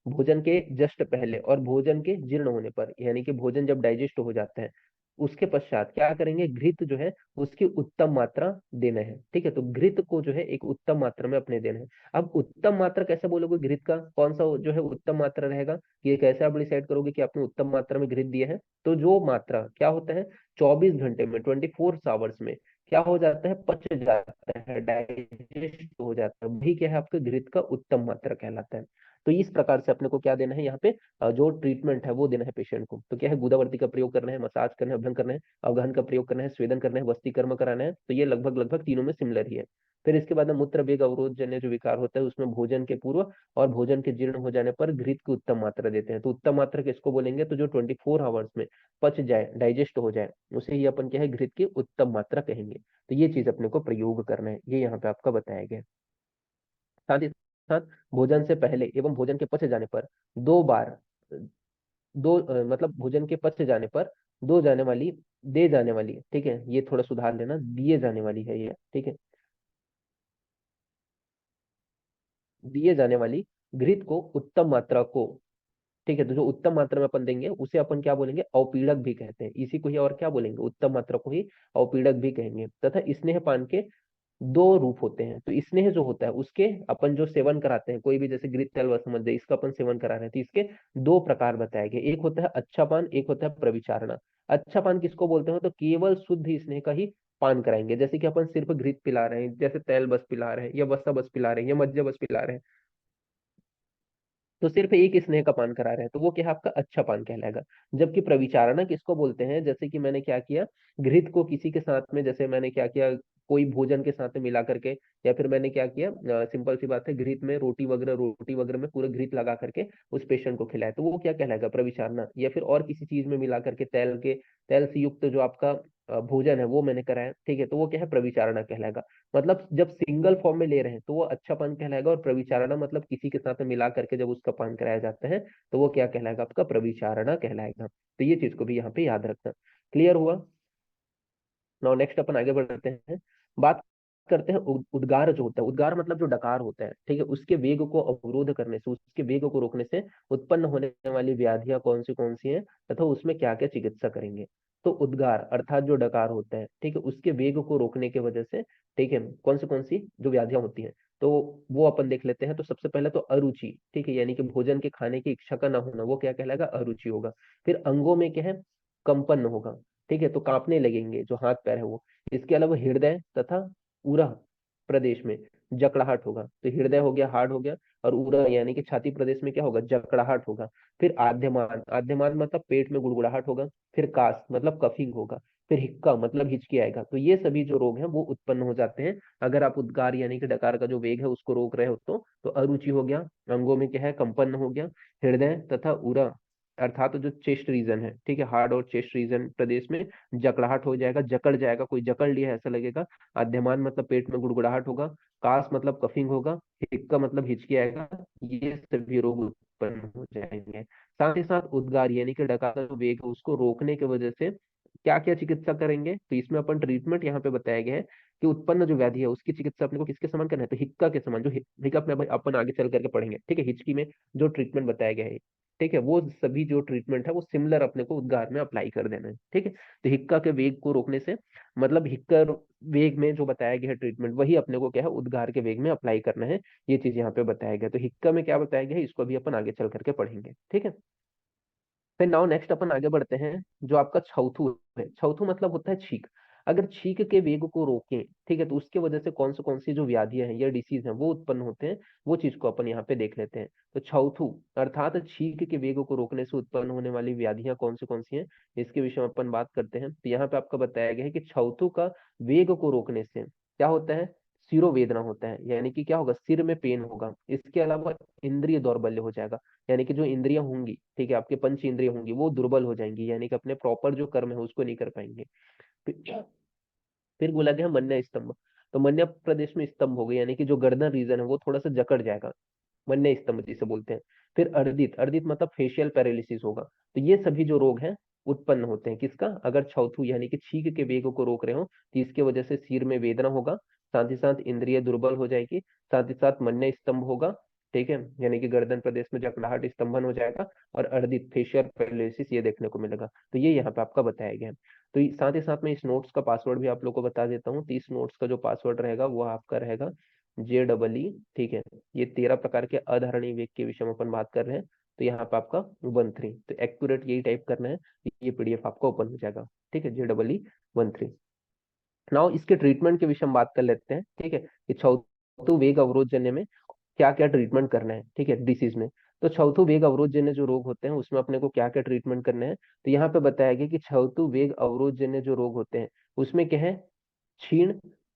भोजन के जस्ट पहले और भोजन के जीर्ण होने पर, यानी कि भोजन जब डाइजेस्ट हो जाता है उसके पश्चात क्या करेंगे, घृत जो है उसकी उत्तम मात्रा देना है। ठीक है, तो घृत को जो है एक उत्तम मात्रा में अपने देना है। अब उत्तम मात्रा कैसे बोलोगे, घृत का कौन सा जो है उत्तम मात्रा रहेगा, ये कैसे आप डिसाइड करोगे कि आपने उत्तम मात्रा में घृत दिया है। तो जो मात्रा क्या होता है, 24 घंटे में, 24 आवर्स में क्या हो जाता है, पच जाता है, डाइजेस्ट हो जाता है, वही क्या है आपके घृत का उत्तम मात्रा कहलाता है। तो इस प्रकार से अपने को क्या देना है यहाँ पे, जो ट्रीटमेंट है वो देना है पेशेंट को। तो क्या है, गुदावर्ती का प्रयोग करना है, मसाज करना है, अभ्यंग करना है, अवगहन का प्रयोग करना है, स्वेदन करना है, वस्ती कर्म कराना है। तो ये लगभग लगभग तीनों में सिमिलर ही है। फिर इसके बाद में मूत्र वेग अवरोध जन्य जो विकार होता है उसमें भोजन के पूर्व और भोजन के जीर्ण हो जाने पर घृत की उत्तम मात्रा देते हैं। तो उत्तम मात्रा किसको बोलेंगे, तो जो 24 आवर्स में पच जाए, डाइजेस्ट हो जाए, उसे ही अपन क्या है, घृत की उत्तम मात्रा कहेंगे। तो ये चीज अपने को प्रयोग करना है, ये यहाँ पे आपका बताया गया है। साथ ही साथ भोजन से पहले एवं भोजन के पच जाने पर 2 बार, मतलब भोजन के पच जाने पर दो जाने वाली, दे जाने वाली, ठीक है, ये थोड़ा सुधार लेना, दिए जाने वाली है ये, ठीक है, दिए जाने वाली घृत को उत्तम मात्रा को, ठीक है, तो जो उत्तम मात्रा में अपन देंगे उसे अपन क्या बोलेंगे, अवपीड़क भी कहते हैं, इसी को ही और क्या बोलेंगे, उत्तम मात्रा को ही अवपीड़क भी कहेंगे। तथा स्नेह पान के दो रूप होते हैं। तो स्नेह जो होता है उसके अपन जो सेवन कराते हैं, कोई भी जैसे घृत तेल समझ जाए, इसका अपन सेवन करा रहे हैं, तो इसके दो प्रकार बताए गए। एक होता है अच्छा पान, एक होता है प्रविचारणा। अच्छा पान किसको बोलते हैं? तो केवल शुद्ध स्नेह का ही पान कराएंगे, जैसे कि अपन सिर्फ घृत पिला रहे हैं, जैसे तेल बस पिला रहे हैं, या वसा बस पिला रहे हैं, या मज्जा बस पिला रहे हैं, तो सिर्फ एक स्नेह का पान करा रहे हैं, तो वो क्या है? आपका अच्छा पान कहलाएगा। जबकि प्रविचारणा किसको बोलते हैं? जैसे कि मैंने क्या किया, घृत को किसी के साथ में, जैसे मैंने क्या किया, कोई भोजन के साथ में मिला करके, या फिर मैंने क्या किया, सिंपल सी बात है, घृत में रोटी वगैरह में पूरा घृत लगा करके उस पेशेंट को खिलाया, तो वो क्या कहलाएगा? प्रविचारणा। या फिर और किसी चीज में मिला करके तेल से युक्त जो आपका भोजन है वो मैंने कराया, ठीक है, तो वो क्या है? प्रविचारणा कहलाएगा। मतलब जब सिंगल फॉर्म में ले रहे हैं तो वो अच्छा पान कहलाएगा, और प्रविचारणा मतलब किसी के साथ में मिला करके जब उसका पान कराया जाता है तो वो क्या कहलाएगा? आपका प्रविचारणा कहलाएगा। तो ये चीज को भी यहाँ पे याद रखना। क्लियर हुआ? नाउ नेक्स्ट अपन आगे बढ़ते हैं, बात करते हैं उद्गार जो होता है। उद्गार मतलब जो डकार होता है, ठीक है, उसके वेग को अवरोध करने से, उसके वेग को रोकने से उत्पन्न होने वाली व्याधियां कौन सी हैं, तथा उसमें क्या क्या चिकित्सा करेंगे। तो उद्गार अर्थात जो डकार होता है, ठीक है, उसके वेग को रोकने की वजह से, ठीक है, कौन सी जो व्याधियां होती हैं, तो वो अपन देख लेते हैं। तो सबसे पहले तो अरुचि, ठीक है, यानी कि भोजन के खाने की इच्छा का ना होना, वो क्या कहलाएगा? अरुचि होगा। फिर अंगों में क्या है? कंपन होगा, ठीक है, तो कांपने लगेंगे जो हाथ पैर है वो। इसके अलावा हृदय तथा उरह प्रदेश में जकड़ाहट होगा। तो हृदय हो गया, हार्ट हो गया, और उरह यानी कि छाती प्रदेश में क्या होगा? जकड़ाहट होगा। फिर आद्यमान, आद्यमान मतलब पेट में गुड़गुड़ाहट होगा। फिर कास मतलब कफिंग होगा। फिर हिक्का मतलब हिचकी आएगा। तो ये सभी जो रोग हैं वो उत्पन्न हो जाते हैं अगर आप उद्गार यानी कि डकार का जो वेग है उसको रोक रहे हो। तो अरुचि हो गया, अंगों में क्या है? कंपन हो गया, हृदय तथा उरह अर्थात जो चेस्ट रीजन है, ठीक है, हार्ट और चेस्ट रीजन प्रदेश में जकड़ाहट हो जाएगा, जकड़ जाएगा, कोई जकड़ लिया है ऐसा लगेगा। आद्यमान मतलब पेट में गुड़गुड़ाहट होगा। कास मतलब कफिंग होगा। हिक्का मतलब हिचकी आएगा। ये सभी रोग उत्पन्न हो जाएंगे। साथ ही साथ उद्गार यानी कि डकार का जो वेग है उसको रोकने की वजह से क्या क्या चिकित्सा करेंगे, तो इसमें अपन ट्रीटमेंट यहाँ पे बताया गया है कि उत्पन्न जो व्याधि है उसकी चिकित्सा अपने को किसके समान करना है? तो हिक्का के समान, जो हिक्का में अपन आगे चल करके पढ़ेंगे, ठीक है, हिचकी में जो ट्रीटमेंट बताया गया है, ठीक है, वो सभी जो ट्रीटमेंट है वो सिमिलर अपने को उद्गार में अप्लाई कर देना है, ठीक है। तो हिक्का के वेग को रोकने से, मतलब हिक्का वेग में जो बताया गया है ट्रीटमेंट, वही अपने को क्या है? उद्गार के वेग में अप्लाई करना है। ये चीज यहाँ पे बताया गया। तो हिक्का में क्या बताया गया है इसको भी अपन आगे चल करके पढ़ेंगे, ठीक है। फिर नाउ नेक्स्ट अपन आगे बढ़ते हैं, जो आपका छौथू है। छौथू मतलब होता है छींक। अगर छींक के वेग को रोकें, ठीक है, तो उसके वजह से कौन सी जो व्याधियां हैं या डिसीज हैं वो उत्पन्न होते हैं, वो चीज को अपन यहाँ पे देख लेते हैं। तो छौथू अर्थात छींक के वेग को रोकने से उत्पन्न होने वाली व्याधियां कौन सी हैं, इसके विषय में अपन बात करते हैं। तो यहाँ पे आपका बताया गया है कि छौथू का वेग को रोकने से क्या होता है? सिरोवेदना होता है, यानी कि क्या होगा? सिर में पेन होगा। इसके अलावा इंद्रिय दौर्बल्य हो जाएगा, यानी कि जो इंद्रियां होंगी, ठीक है, आपके पंच इंद्रिय होंगी वो दुर्बल हो जाएंगी, यानी कि अपने प्रॉपर जो कर्म है उसको नहीं कर पाएंगे। फिर फिर बोला गया मन्य स्तंभ। तो मन्य प्रदेश में स्तंभ हो गए, यानी कि जो गर्दन रीजन है वो थोड़ा सा जकड़ जाएगा, मन्य स्तंभ जिसे बोलते हैं। फिर अर्दित, अर्दित मतलब फेशियल पैरालिसिस होगा। तो ये सभी जो रोग हैं उत्पन्न होते हैं किसका? अगर छौथू यानी कि छींक के वेग को रोक रहे हो तो इसके वजह से सिर में वेदना होगा, साथ ही साथ इंद्रिय दुर्बल हो जाएगी, साथ ही साथ मन्य स्तंभ होगा, ठीक है, यानी कि गर्दन प्रदेश में जकड़ाहट, स्तंभन हो जाएगा, और अर्दित फेशियल पैरालिसिस ये देखने को मिलेगा। तो ये यहाँ पे आपका बताया गया है। तो साथ ही साथ में इस नोट्स का पासवर्ड भी आप लोग को बता देता हूँ। तो इस नोट्स का जो पासवर्ड रहेगा वो आपका रहेगा JEE, ठीक है। ये 13 प्रकार के अधारणीय वेग के विषय में अपन बात कर रहे हैं। तो यहाँ पे आपका 13, तो एक्यूरेट यही टाइप करना है, ये PDF आपका ओपन हो जाएगा, ठीक है, JEE 13। नाउ इसके ट्रीटमेंट के विषय में बात कर लेते हैं, ठीक है, कि छौथु वेग अवरोध जन्य में क्या क्या ट्रीटमेंट करना है, ठीक है, डिसीज में। तो छौथु वेग अवरोध जन्य जो रोग होते हैं उसमें अपने को क्या क्या ट्रीटमेंट करने हैं, तो यहाँ पे बताया गया कि छौथु वेग अवरोध जन्य जो रोग होते हैं उसमें क्या है? क्षीण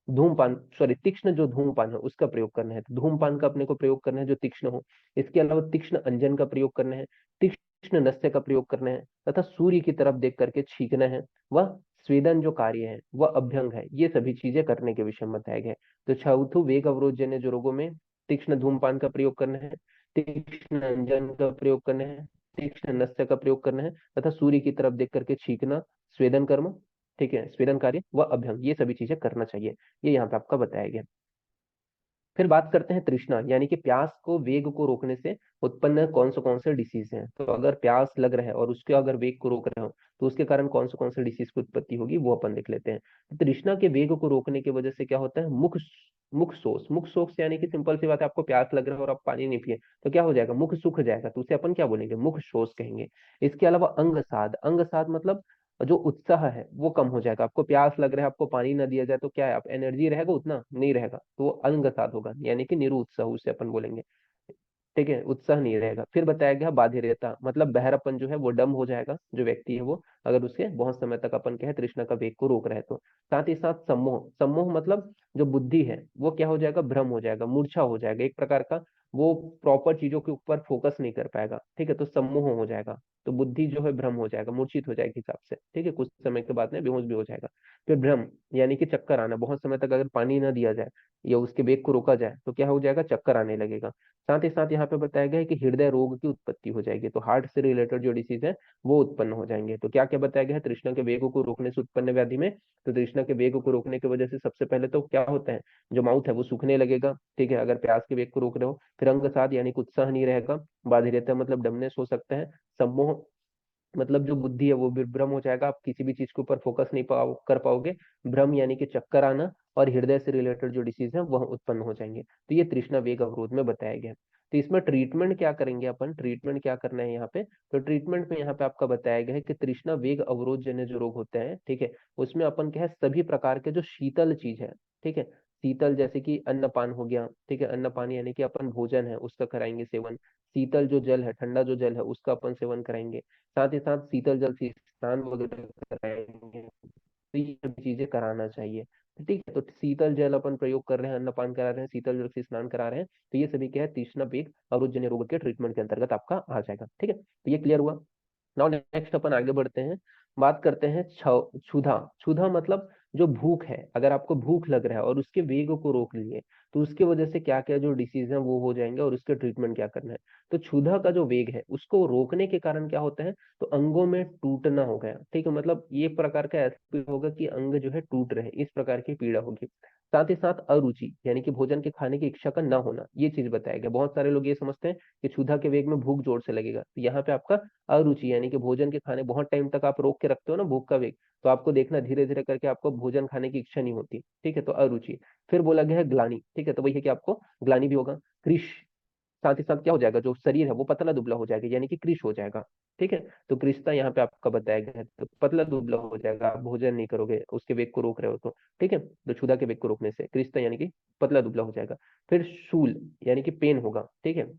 धूमपान, सॉरी, तीक्ष्ण जो धूमपान है उसका प्रयोग करना है। तो धूमपान का अपने को प्रयोग करना है जो तीक्ष्ण हो। इसके अलावा तीक्ष्ण अंजन का प्रयोग करना है, तीक्ष्ण नस्य का प्रयोग करना है, तथा सूर्य की तरफ देख करके छींकना है। वह स्वेदन जो कार्य है, वह अभ्यंग है, ये सभी चीजें करने के विषय में बताया गया है। तो चौथु वेग अवरोध जन्य जो रोगों में तीक्ष्ण धूमपान का प्रयोग करना है, तीक्ष्ण अंजन का प्रयोग करना है, तीक्ष्ण नस्य का प्रयोग करना है, तथा सूर्य की तरफ देख करके छींकना, स्वेदन कर्म, ठीक है, स्वेदन कार्य व अभ्यंग, ये सभी चीजें करना चाहिए। ये यहाँ पे आपका बताया गया। फिर बात करते हैं तृष्णा, यानी कि प्यास को वेग को रोकने से उत्पन्न कौन से डिसीज हैं। तो अगर प्यास लग रहा है और उसके अगर वेग को रोक रहे हो तो उसके कारण कौन से डिसीज की उत्पत्ति होगी वो अपन देख लेते हैं। तो तृष्णा के वेग को रोकने की वजह से क्या होता है, मुख शोष यानी कि सिंपल सी बात है, आपको प्यास लग रहा है और आप पानी नहीं पिए तो क्या हो जाएगा, मुख सूख जाएगा, तो उसे अपन क्या बोलेंगे, मुख शोष कहेंगे। इसके अलावा अंग साध मतलब जो उत्साह है वो कम हो जाएगा। आपको प्यास लग रहा है, आपको पानी ना दिया जाए तो क्या है, आप एनर्जी रहेगा उतना नहीं रहेगा, तो वो अंगसात होगा, यानी कि निरुत्साह उसे अपन बोलेंगे। ठीक है, उत्साह नहीं रहेगा। फिर बताया गया बाधिरता, मतलब बहरापन जो है वो डम हो जाएगा, जो व्यक्ति है वो, अगर उसके बहुत समय तक अपन कहे तृष्णा का वेग को रोक रहे तो। साथ ही साथ सम्मोह, सम्मोह मतलब जो बुद्धि है वो क्या हो जाएगा, भ्रम हो जाएगा, मूर्छा हो जाएगा एक प्रकार का, वो प्रॉपर चीजों के ऊपर फोकस नहीं कर पाएगा। ठीक है, तो सम्मोह हो जाएगा, तो बुद्धि जो है भ्रम हो जाएगा, मूर्छित हो जाएगी हिसाब से। ठीक है, कुछ समय के बाद में बेहोश भी हो जाएगा। फिर भ्रम यानी कि चक्कर आना, बहुत समय तक अगर पानी ना दिया जाए या उसके वेग को रोका जाए तो क्या हो जाएगा, चक्कर आने लगेगा। साथ ही साथ यहाँ पे बताया गया है कि हृदय रोग की उत्पत्ति हो जाएगी, तो हार्ट से रिलेटेड जो डिसीज है वो उत्पन्न हो जाएंगे। तो क्या क्या बताया गया है, तृष्णा के वेग को रोकने से उत्पन्न व्याधि में, तो तृष्णा के वेग को रोकने की वजह से सबसे पहले तो क्या होता है, जो माउथ है वो सूखने लगेगा। ठीक है, अगर प्यास के वेग को रोक रहे हो। फिर अंग साथ यानी कि उत्साह नहीं रहेगा। बाधिरता मतलब डमनेस हो सकता है। सम्मोह मतलब जो बुद्धि है वो विभ्रम हो जाएगा, आप किसी भी चीज के ऊपर फोकस नहीं कर पाओगे। भ्रम यानी कि चक्कर आना, और हृदय से रिलेटेड जो डिसीज है वह उत्पन्न हो जाएंगे। तो ये तृष्णा वेग अवरोध में बताया गया। तो इसमें ट्रीटमेंट क्या करेंगे अपन, ट्रीटमेंट क्या करना है यहाँ पे, तो ट्रीटमेंट में यहाँ पे आपका बताया गया है कि तृष्णा वेग अवरोध जन्य जो रोग होते हैं, ठीक है, उसमें अपन क्या है, सभी प्रकार के जो शीतल चीज है, ठीक है, शीतल जैसे कि अन्नपान हो गया, ठीक है, अन्नपान यानी कि अपन भोजन है उसका कराएंगे सेवन। शीतल जो जल है, ठंडा जो जल है उसका अपन सेवन कराएंगे। साथ ही साथ शीतल जल से स्नान वगैरह कराएंगे, तो ये सभी चीजें कराना चाहिए। तो ठीक है, तो शीतल जल अपन प्रयोग कर रहे हैं, अन्नपान करा रहे हैं, शीतल जल से स्नान करा रहे हैं, तो ये सभी क्या है, तृष्णा वेग अवरोधजन्य रोग के ट्रीटमेंट के अंतर्गत आपका आ जाएगा। ठीक है, तो ये क्लियर हुआ। नाउ नेक्स्ट अपन आगे बढ़ते हैं, बात करते हैं क्षुधा। क्षुधा मतलब जो भूख है, अगर आपको भूख लग रहा है और उसके वेग को रोक लिए तो उसके वजह से क्या क्या जो डिसीज है वो हो जाएंगे, और उसके ट्रीटमेंट क्या करना है। तो क्षुधा का जो वेग है उसको रोकने के कारण क्या होता है, तो अंगों में टूटना हो गया। ठीक है, मतलब ये प्रकार का ऐसा होगा कि अंग जो है टूट रहे, इस प्रकार की पीड़ा होगी। साथ ही साथ अरुचि यानी कि भोजन के खाने की इच्छा का ना होना, ये चीज बताया गया। बहुत सारे लोग ये समझते हैं कि क्षुधा के वेग में भूख जोर से लगेगा, तो यहाँ पे आपका अरुचि यानी कि भोजन के खाने बहुत टाइम तक आप रोक के रखते हो ना भूख का वेग, तो आपको देखना धीरे धीरे करके आपको भोजन खाने की इच्छा नहीं होती। ठीक है, तो अरुचि। फिर बोला गया है ग्लानि। ठीक है, तो वही है कि आपको ग्लानि भी होगा। कृश, साथ ही साथ क्या हो जाएगा, जो शरीर है वो पतला दुबला हो जाएगा, यानी कि कृश हो जाएगा। ठीक है, तो कृशता यहाँ पे आपका बताया गया है, तो पतला दुबला हो जाएगा, आप भोजन नहीं करोगे उसके वेग को रोक रहे हो तो। ठीक है, तो क्षुधा के वेग को रोकने से कृशता यानी कि पतला दुबला हो जाएगा। फिर शूल यानी कि पेन होगा। ठीक है,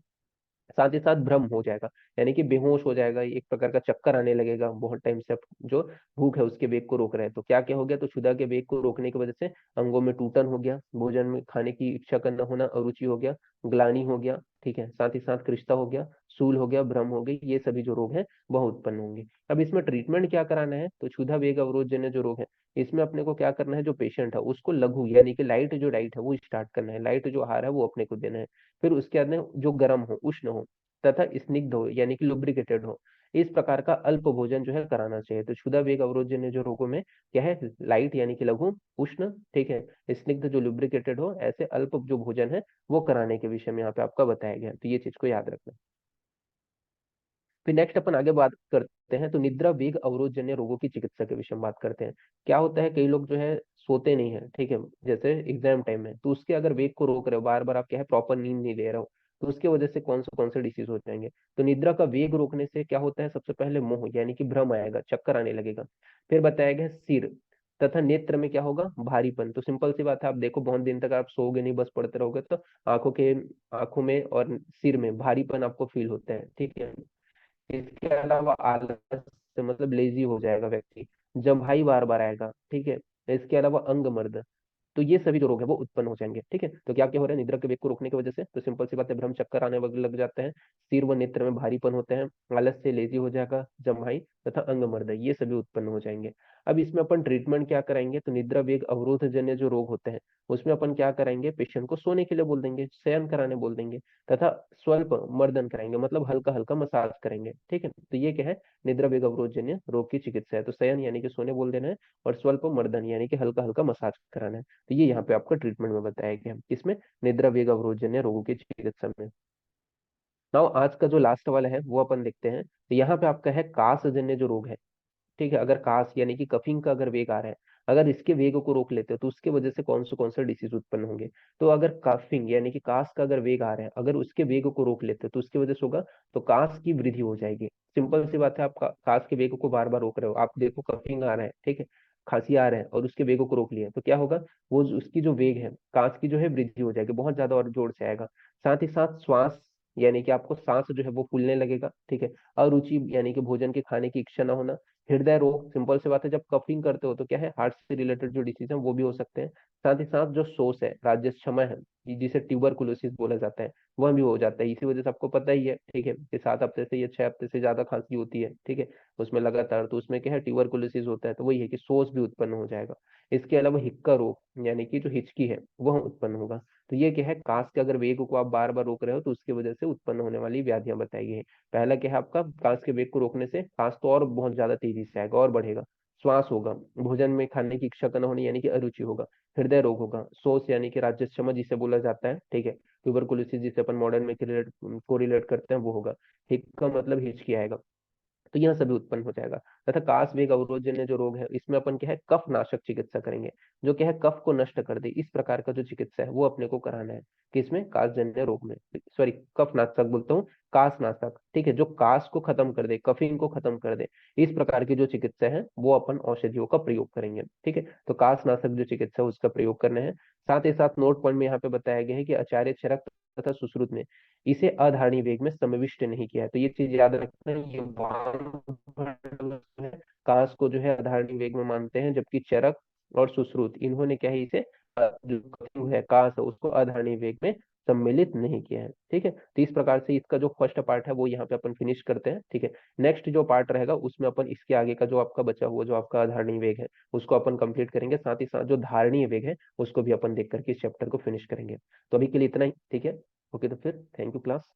साथ ही साथ भ्रम हो जाएगा, यानी कि बेहोश हो जाएगा, एक प्रकार का चक्कर आने लगेगा बहुत टाइम से आप जो भूख है उसके वेग को रोक रहे हैं। तो क्या क्या हो गया, तो क्षुधा के वेग को रोकने की वजह से अंगों में टूटन हो गया, भोजन में खाने की इच्छा का न होना, अरुचि हो गया, ग्लानि हो गया। ठीक है, साथ ही साथ कृष्णा हो गया, सूल हो गया, भ्रम हो गई, ये सभी जो रोग हैं वह उत्पन्न होंगे। अब इसमें ट्रीटमेंट क्या कराना है, तो क्षुधा वेग अवरोध जन्य जो रोग है इसमें अपने को क्या करना है, जो पेशेंट है उसको लघु यानी कि लाइट जो डाइट है वो स्टार्ट करना है, लाइट जो आहार है वो अपने को देना है। फिर उसके बाद में जो गर्म हो, उष्ण हो, तथा स्निग्ध हो यानी कि लुब्रिकेटेड हो, इस प्रकार का अल्प भोजन जो है कराना चाहिए। तो क्षुधा वेग अवरोधजन्य जो रोगों में क्या है, लाइट यानी कि लघु, उष्ण, ठीक है, स्निग्ध जो लुब्रिकेटेड हो, ऐसे अल्प जो भोजन है वो कराने के विषय में यहाँ पे आपका बताया गया है। तो ये चीज को याद रखना। फिर नेक्स्ट अपन आगे बात करते हैं, तो निद्रा वेग अवरोधजन्य रोगों की चिकित्सा के विषय में बात करते हैं। क्या होता है, कई लोग जो है सोते नहीं है, ठीक है, जैसे एग्जाम टाइम में, तो उसके अगर वेग को रोक रहे हो, बार बार आप क्या है प्रॉपर नींद नहीं ले रहे हो, तो उसकी वजह से कौन से डिसीज हो जाएंगे। तो निद्रा का वेग रोकने से क्या होता है, सबसे पहले मोह यानी कि भ्रम आएगा, चक्कर आने लगेगा। फिर बताया गया सिर तथा नेत्र में क्या होगा, भारीपन। तो सिंपल सी बात है, आप देखो बहुत दिन तक आप सोओगे नहीं, बस पढ़ते रहोगे तो आंखों में और सिर में भारीपन आपको फील होता है। ठीक है, इसके अलावा आलस से मतलब लेजी हो जाएगा व्यक्ति, जम्हाई बार बार आएगा। ठीक है, इसके अलावा अंग मर्द, तो ये सभी जो रोग है वो उत्पन्न हो जाएंगे। ठीक है, तो क्या क्या हो रहा है, निद्रा के वेग को रोकने की वजह से, तो सिंपल सी बात है, भ्रम चक्कर आने लग जाते हैं, सिर व नेत्र में भारीपन होते हैं, आलस से लेजी हो जाएगा, जम्हाई तथा अंग मर्द, ये सभी उत्पन्न हो जाएंगे। अब इसमें अपन ट्रीटमेंट क्या कराएंगे, तो निद्रा वेग अवरोध जन्य जो रोग होते हैं उसमें अपन क्या कराएंगे, पेशेंट को सोने के लिए बोल देंगे, शयन कराने बोल देंगे, तथा स्वल्प मर्दन कराएंगे, मतलब हल्का हल्का मसाज करेंगे। ठीक है, तो ये क्या है, निद्रा वेग अवरोध जन्य रोग की चिकित्सा है। तो शयन यानी कि सोने बोल देना है, और स्वल्प मर्दन यानी कि हल्का हल्का मसाज कराना है। तो ये यहाँ पे आपका ट्रीटमेंट में बताया गया है, किसमें, निद्रा वेग अवरोध जन्य रोगों की चिकित्सा में। नाउ आज का जो लास्ट वाला है वो अपन देखते हैं। तो यहाँ पे आपका है काश जन्य जो रोग है। ठीक है, अगर कास यानी कि कफिंग का अगर वेग आ रहा है, अगर इसके वेग को रोक लेते हो तो उसके वजह से कौन से डिसीज उत्पन्न होंगे। तो अगर कफिंग यानी कि कास का अगर वेग आ रहा है, अगर उसके वेग को रोक लेते हो तो उसकी वजह से होगा, तो कास की वृद्धि हो जाएगी। सिंपल सी बात है, आप कास के वेग को बार बार रोक रहे हो, आप देखो कफिंग आ रहा है, ठीक है, खांसी आ रहा है, और उसके वेग को रोक लिया तो क्या होगा, उसकी जो वेग है कास की जो है वृद्धि हो जाएगी, बहुत ज्यादा और जोर से आएगा। साथ ही साथ श्वास यानी कि आपको सांस जो है वो फूलने लगेगा। ठीक है, अरुचि यानी कि भोजन के खाने की इच्छा न होना। हृदय रोग, सिंपल सी बात है, जब कफिंग करते हो तो क्या है, हार्ट से रिलेटेड जो डिसीज है वो भी हो सकते हैं। साथ ही साथ जो सोस है, राज्यक्षमय है, जिसे ट्यूबरकुलोसिस बोला जाता है, वह भी हो जाता है। इसी वजह से आपको पता ही है, ठीक है, कि 7 हफ्ते से या 6 हफ्ते से ज्यादा खांसी होती है, ठीक है, उसमें लगातार, तो उसमें क्या है, ट्यूबरकुलोसिस होता है, तो वही है कि सोस भी उत्पन्न हो जाएगा। इसके अलावा हिक्का रोग यानी कि जो हिचकी है वह उत्पन्न होगा। तो ये क्या है, कांस के अगर वेग को आप बार बार रोक रहे हो तो उसकी वजह से उत्पन्न होने वाली व्याधियां बताई गई है। पहला क्या है आपका, कांस के वेग को रोकने से कांस तो और बहुत ज्यादा तेजी से आएगा और बढ़ेगा। श्वास होगा, भोजन में खाने की इच्छा का न होने यानी कि अरुचि होगा। हृदय रोग होगा, सोच यानी कि राज्यक्षमा जिसे बोला जाता है, ठीक है, ट्यूबरकुलोसिस जिसे अपन मॉडर्न में कोरिलेट करते हैं वो होगा। हिक्का मतलब हिचकी आएगा। तो यह सभी उत्पन्न हो जाएगा। तथा कास वेग अवरोधजन्य जो रोग है इसमें अपन क्या है, कफ नाशक चिकित्सा करेंगे, जो क्या है कफ को नष्ट कर दे, इस प्रकार का जो चिकित्सा है वो अपने को कराना है। किसमें, कासजन्य रोग में, सॉरी कफ नाशक बोलता हूँ, कास नाशक, ठीक है, जो कास को खत्म कर दे, कफिंग को खत्म कर दे, इस प्रकार की जो चिकित्सा है वो अपन औषधियों का प्रयोग करेंगे। ठीक है, तो कास नाशक जो चिकित्सा है उसका प्रयोग करना है। साथ ही साथ नोट पॉइंट में यहाँ पे बताया गया है कि आचार्य चरक तथा सुश्रुत में इसे अधारणी वेग में समाविष्ट नहीं किया है। तो ये चीज याद रखना है, ये है, कांस को जो है अधारणी वेग में मानते हैं, जबकि चरक और सुश्रुत इन्होंने क्या है, इसे जो कथन है कांस है उसको अधारणी वेग में सम्मिलित नहीं किया है। ठीक है, तो इस प्रकार से इसका जो फर्स्ट पार्ट है वो यहाँ पे अपन फिनिश करते हैं। ठीक है, नेक्स्ट जो पार्ट रहेगा उसमें अपन इसके आगे का जो आपका बचा हुआ जो आपका अधारणी वेग है उसको अपन कंप्लीट करेंगे, साथ ही साथ जो धारणीय वेग है उसको भी अपन देख करके इस चैप्टर को फिनिश करेंगे। तो अभी के लिए इतना ही, ठीक है। ओके, तो फिर थैंक यू क्लास।